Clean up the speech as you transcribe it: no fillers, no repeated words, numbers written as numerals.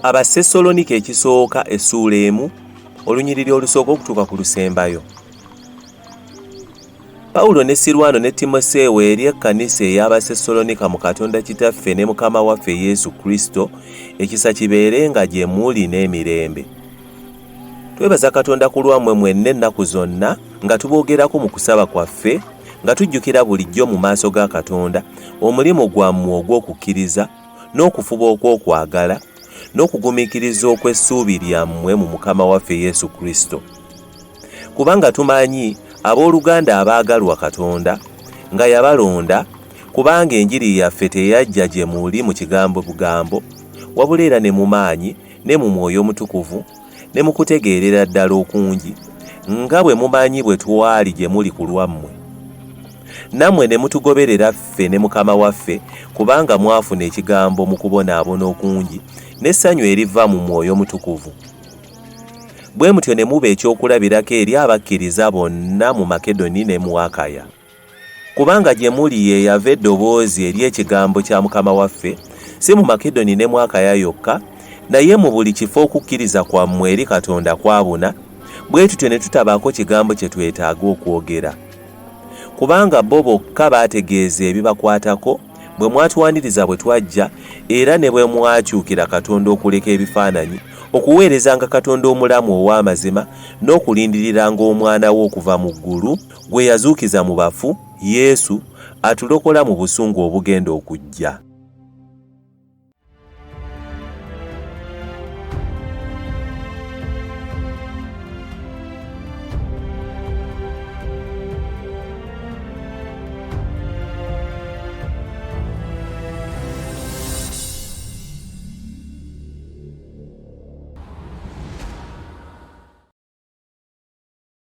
Abasessaloniika ekisooka essuula 1 olunyiriri olusooka okutuuka ku lusembayo. Pawulo ne Sirwano ne Timoseewo eri ekkanisa ey'Abasessaloniika mu Katonda Kitaffe ne Mukama waffe Yesu Kristo, ekisa kibeerenga gye muli n'emirembe. Twebaza Katonda ku lwammwe mwenna ennaku zonna nga tuboogerako mu kusaba kwaffe, nga tujjukira bulijjo mu maaso ga Katonda omulimu gwammwe ogw'okukkiriza n'okufuba okw'okwagala n'okugumiikiriza okw'essuubi lyammwe mu Mukama waffe Yesu Kristo. Kubanga tumanyi abooluganda abaagalwa Katonda nga yabalonda, kubanga enjiri yaffe teyajja gye muli mu kigambo bugambo, wabula era ne mu maanyi ne mu Mwoyo Omutukuvu ne mu kutegeerera ddala okungi, nga bwe mumanyi bwe twali gye muli ku lwammwe. Nammwe ne mutugoberera ffe ne Mukama waffe, kubanga mwafuna ekigambo mu kubonaabona okungi n'essanyu eriva mu Mwoyo Omutukuvu. Bwe mutyo ne muba ekyokulabirako eri abakkiriza bonna mu Makedoni ne mu Akaya. Kubanga gye muli ye yava eddoboozi ery'ekigambo kya Mukama waffe, si mu Makedoni ne mu Akaya yokka, naye mu buli kifo okukkiriza kwammwe eri Katonda kwabuna, bwe tutyo ne tutabaako kigambo kye twetaaga okwogera. Kubanga bo bokka baategeeza ebibakwatako bwe mwatuwaniriza bwe twajja, era ne bwe mwakyukira Katonda okuleka ebifaananyi, okuweerezanga Katonda omulamu ow'amazima n'okulindiriranga omwana we okuva mu ggulu, gwe yazuukiza mu bafu, Yesu, atulokola mu busungu obugenda okujja.